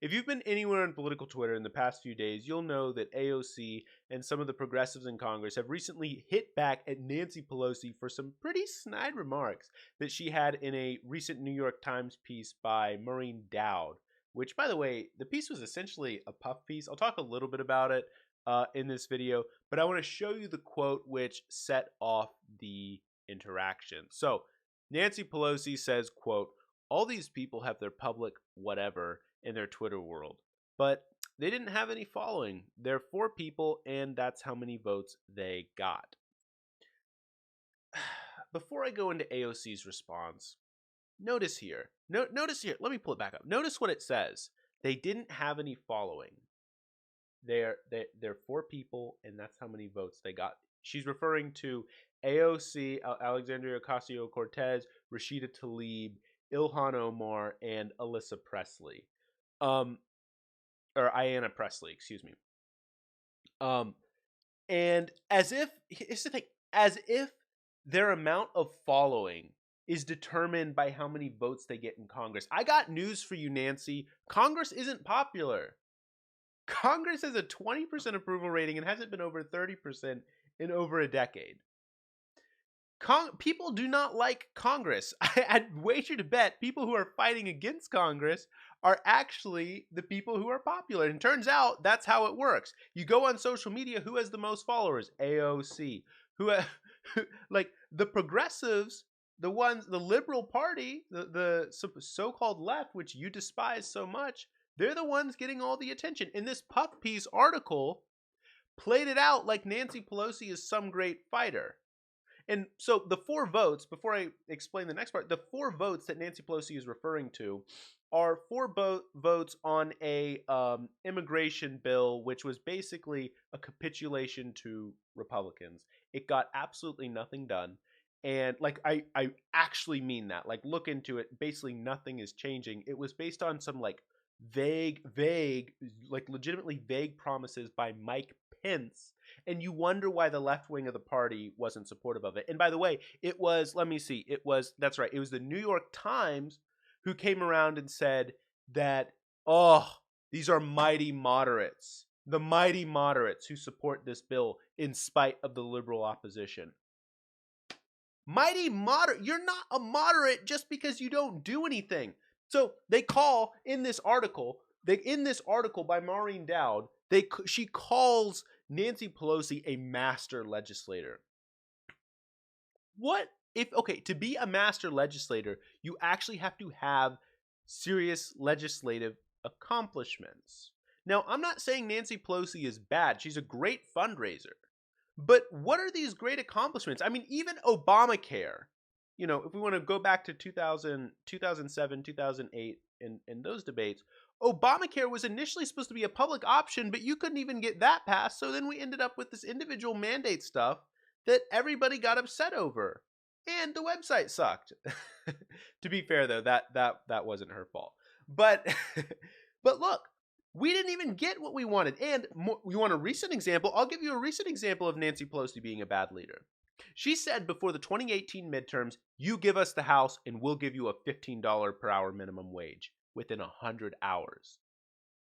If you've been anywhere on political Twitter in the past few days, you'll know that AOC and some of the progressives in Congress have recently hit back at Nancy Pelosi for some pretty snide remarks that she had in a recent New York Times piece by Maureen Dowd, which, by the way, the piece was essentially a puff piece. I'll talk a little bit about it in this video, but I want to show you the quote which set off the interaction. So Nancy Pelosi says, quote, "All these people have their public whatever in their Twitter world, but they didn't have any following. They're 4 people, and that's how many votes they got." Before I go into AOC's response, notice here. Notice here. Let me pull it back up. Notice what it says. They didn't have any following. They're 4 people, and that's how many votes they got. She's referring to AOC, Alexandria Ocasio-Cortez, Rashida Tlaib, Ilhan Omar, and Alyssa Presley. Or Ayanna Presley, excuse me. And here's the thing, as if their amount of following is determined by how many votes they get in Congress. I got news for you, Nancy. Congress isn't popular. Congress has a 20% approval rating and hasn't been over 30% in over a decade. People do not like Congress. I'd wager to bet people who are fighting against Congress are actually the people who are popular. And turns out that's how it works. You go on social media, who has the most followers? AOC. Like the progressives, the liberal party, the so-called left, which you despise so much, they're the ones getting all the attention. And this puff piece article played it out like Nancy Pelosi is some great fighter. And so the 4 votes, before I explain the next part, the 4 votes that Nancy Pelosi is referring to are 4 votes on a immigration bill, which was basically a capitulation to Republicans. It got absolutely nothing done. And like I actually mean that. Like, look into it. Basically nothing is changing. It was based on some like vague, like legitimately vague promises by Mike Pence. And you wonder why the left wing of the party wasn't supportive of it. And by the way, it was, that's right, it was the New York Times who came around and said that, these are mighty moderates. The mighty moderates who support this bill in spite of the liberal opposition. Mighty moderate. You're not a moderate just because you don't do anything. So they call in this article by Maureen Dowd, she calls Nancy Pelosi a master legislator. What if, okay, to be a master legislator, you actually have to have serious legislative accomplishments. Now, I'm not saying Nancy Pelosi is bad. She's a great fundraiser. But what are these great accomplishments? I mean, even Obamacare, if we want to go back to 2007, 2008, and those debates, Obamacare was initially supposed to be a public option, but you couldn't even get that passed. So then we ended up with this individual mandate stuff that everybody got upset over. And the website sucked. To be fair, though, that wasn't her fault. But look, we didn't even get what we wanted. And you want a recent example? I'll give you a recent example of Nancy Pelosi being a bad leader. She said before the 2018 midterms, "You give us the House and we'll give you a $15 per hour minimum wage within 100 hours.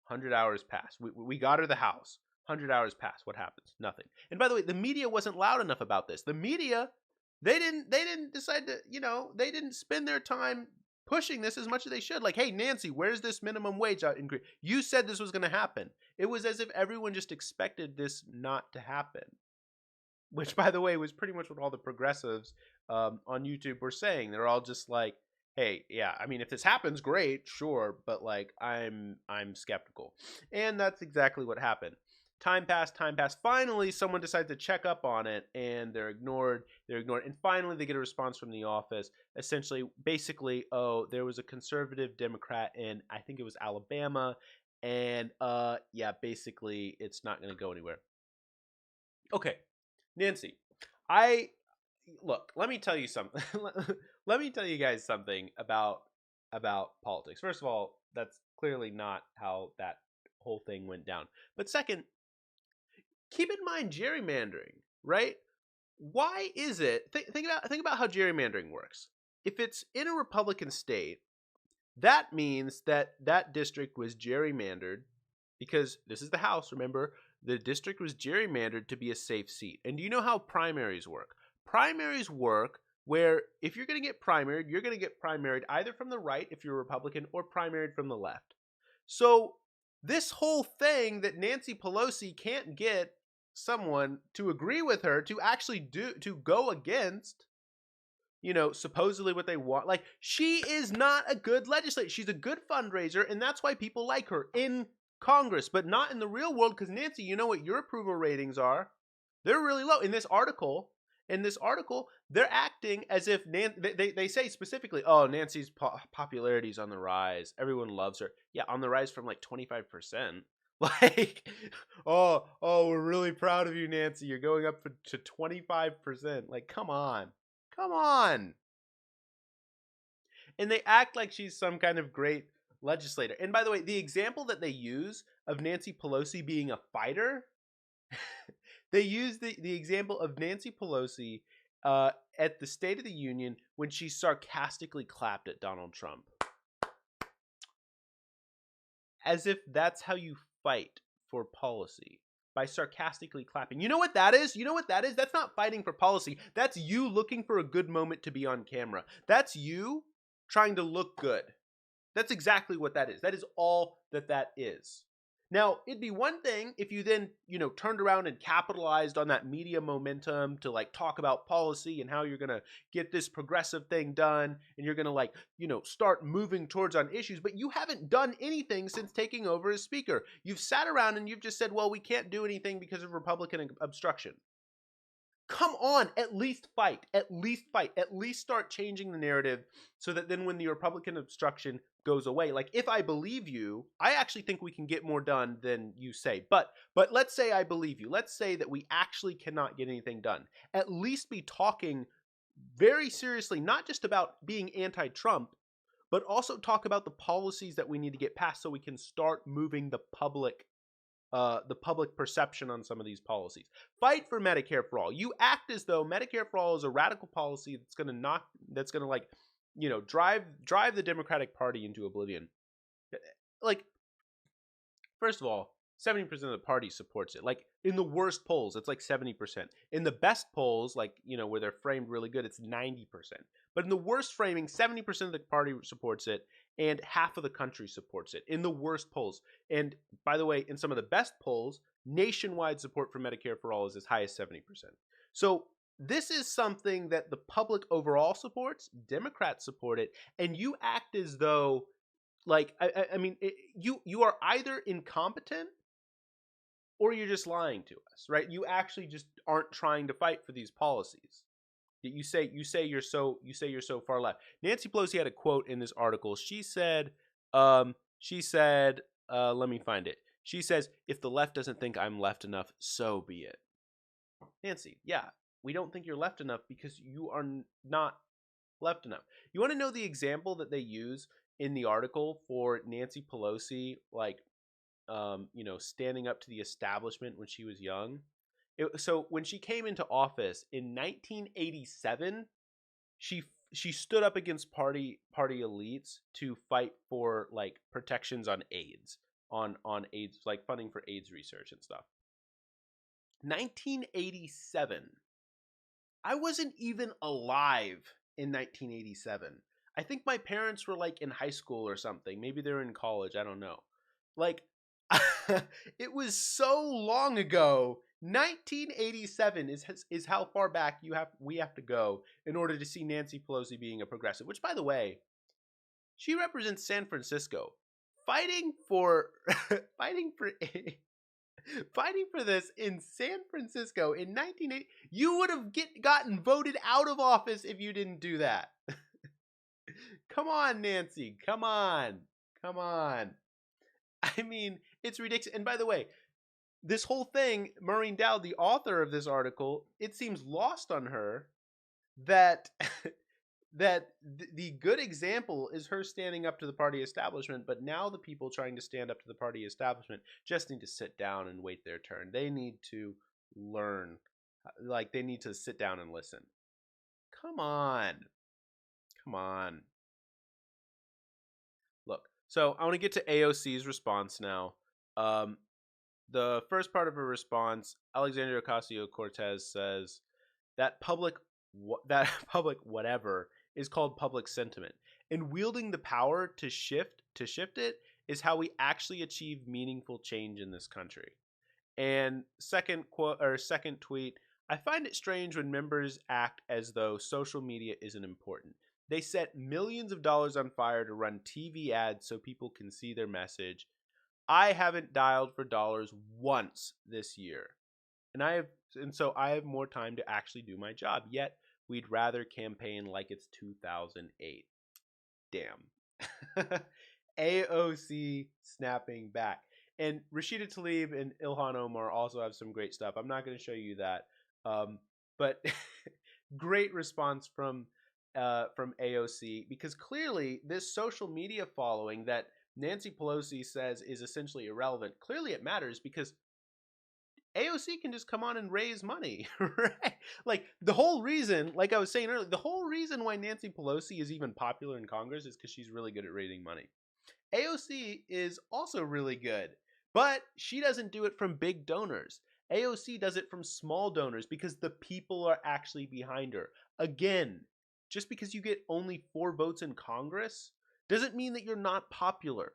100 hours pass. We got her the House. 100 hours pass. What happens? Nothing. And by the way, the media wasn't loud enough about this. The media, they didn't decide to, they didn't spend their time pushing this as much as they should. Like, hey, Nancy, where's this minimum wage increase? You said this was going to happen. It was as if everyone just expected this not to happen. Which, by the way, was pretty much what all the progressives on YouTube were saying. They're all just like, hey, yeah, I mean, if this happens, great, sure, but like, I'm skeptical. And that's exactly what happened. Time passed. Finally, someone decides to check up on it, and they're ignored. And finally, they get a response from the office. Essentially, basically, there was a conservative Democrat in, I think it was Alabama, and basically, it's not going to go anywhere. Okay, Nancy, let me tell you something. Let me tell you guys something about politics. First of all, that's clearly not how that whole thing went down. But second, keep in mind gerrymandering, right? Why is it? Think about how gerrymandering works. If it's in a Republican state, that means that that district was gerrymandered because this is the House, remember? The district was gerrymandered to be a safe seat. And do you know how primaries work? Primaries work where if you're going to get primaried, you're going to get primaried either from the right if you're a Republican or primaried from the left. So this whole thing that Nancy Pelosi can't get someone to agree with her to actually go against, supposedly what they want. Like, she is not a good legislator. She's a good fundraiser, and that's why people like her in Congress, but not in the real world. Because Nancy, you know what your approval ratings are? They're really low. In this article, they're acting as if they say specifically, "Oh, Nancy's popularity is on the rise. Everyone loves her." Yeah, on the rise from like 25%. Like, oh, we're really proud of you, Nancy. You're going up to 25%. Like, come on. Come on. And they act like she's some kind of great legislator. And by the way, the example that they use of Nancy Pelosi being a fighter, they use the example of Nancy Pelosi at the State of the Union when she sarcastically clapped at Donald Trump. As if that's how you fight for policy. By sarcastically clapping. You know what that is? That's not fighting for policy. That's you looking for a good moment to be on camera. That's you trying to look good. That's exactly what that is. That is all that is. Now, it'd be one thing if you then, turned around and capitalized on that media momentum to like talk about policy and how you're going to get this progressive thing done and you're going to like, start moving towards on issues, but you haven't done anything since taking over as speaker. You've sat around and you've just said, well, we can't do anything because of Republican obstruction. Come on, at least fight. At least start changing the narrative so that then when the Republican obstruction goes away, like if I believe you, I actually think we can get more done than you say. But let's say I believe you. Let's say that we actually cannot get anything done. At least be talking very seriously, not just about being anti-Trump, but also talk about the policies that we need to get passed so we can start moving the public perception on some of these policies. Fight for Medicare for all. You act as though Medicare for all is a radical policy that's going to drive the Democratic Party into oblivion. Like, first of all, 70% of the party supports it. Like, in the worst polls, it's like 70%. In the best polls, like, where they're framed really good, it's 90%. But in the worst framing, 70% of the party supports it, and half of the country supports it in the worst polls. And by the way, in some of the best polls, nationwide support for Medicare for all is as high as 70%. So this is something that the public overall supports, Democrats support it, and you act as though, like, I mean, you are either incompetent or you're just lying to us, right? You actually just aren't trying to fight for these policies. You say you're so far left. Nancy Pelosi had a quote in this article. She said, let me find it. She says, "If the left doesn't think I'm left enough, so be it." Nancy, yeah, we don't think you're left enough because you are not left enough. You want to know the example that they use in the article for Nancy Pelosi, like, standing up to the establishment when she was young? So when she came into office in 1987, she stood up against party elites to fight for like protections on AIDS, on AIDS, like funding for AIDS research and stuff. 1987. I wasn't even alive in 1987. I think my parents were like in high school or something. Maybe they're in college. I don't know. Like, it was so long ago. 1987 is how far back we have to go in order to see Nancy Pelosi being a progressive. Which, by the way, she represents San Francisco, fighting for fighting for this in San Francisco in 1980. You would have gotten voted out of office if you didn't do that. Come on, Nancy. Come on. I mean, it's ridiculous. And by the way, this whole thing, Maureen Dowd, the author of this article, it seems lost on her that the good example is her standing up to the party establishment, but now the people trying to stand up to the party establishment just need to sit down and wait their turn. They need to learn. Like, they need to sit down and listen. Come on. So I want to get to AOC's response now. Um, the first part of her response, Alexandria Ocasio-Cortez says that that public whatever is called public sentiment, and wielding the power to shift it is how we actually achieve meaningful change in this country. And second quote or second tweet, I find it strange when members act as though social media isn't important. They set millions of dollars on fire to run TV ads so people can see their message. I haven't dialed for dollars once this year. And I have more time to actually do my job. Yet we'd rather campaign like it's 2008. Damn. AOC snapping back. And Rashida Tlaib and Ilhan Omar also have some great stuff. I'm not going to show you that. But great response from AOC, because clearly this social media following that Nancy Pelosi says is essentially irrelevant. Clearly it matters because AOC can just come on and raise money, right? Like the whole reason, like I was saying earlier, the whole reason why Nancy Pelosi is even popular in Congress is because she's really good at raising money. AOC is also really good, but she doesn't do it from big donors. AOC does it from small donors because the people are actually behind her. Again, just because you get only 4 votes in Congress doesn't mean that you're not popular.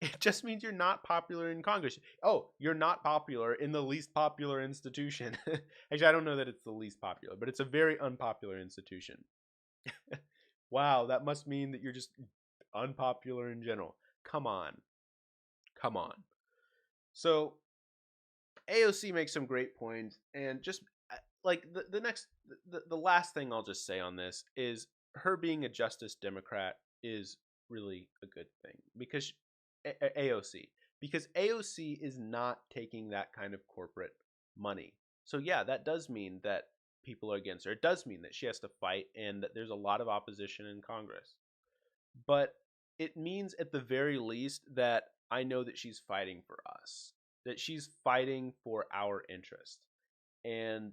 It just means you're not popular in Congress. Oh, you're not popular in the least popular institution. Actually, I don't know that it's the least popular, but it's a very unpopular institution. Wow, that must mean that you're just unpopular in general. Come on. Come on. So AOC makes some great points, and just like the last thing I'll just say on this is her being a Justice Democrat is really a good thing because AOC because AOC is not taking that kind of corporate money. So yeah, that does mean that people are against her. It does mean that she has to fight and that there's a lot of opposition in Congress. But it means at the very least that I know that she's fighting for us, that she's fighting for our interest. And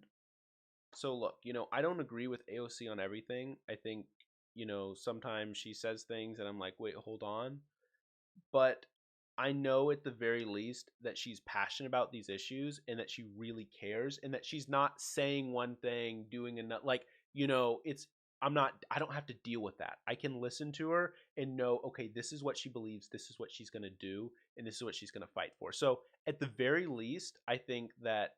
so look, I don't agree with AOC on everything. I think, sometimes she says things and I'm like, wait, hold on. But I know at the very least that she's passionate about these issues and that she really cares and that she's not saying one thing, doing another. Like, I don't have to deal with that. I can listen to her and know, okay, this is what she believes, this is what she's going to do, and this is what she's going to fight for. So at the very least, I think that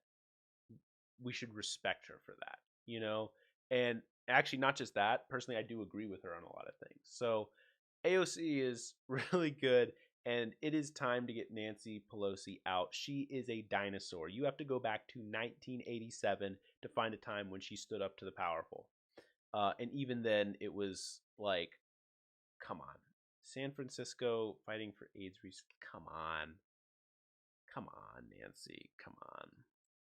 we should respect her for that, and actually not just that. Personally, I do agree with her on a lot of things. So AOC is really good, and it is time to get Nancy Pelosi out. She is a dinosaur. You have to go back to 1987 to find a time when she stood up to the powerful. And even then, it was like, come on. San Francisco fighting for AIDS. Come on. Come on, Nancy. Come on.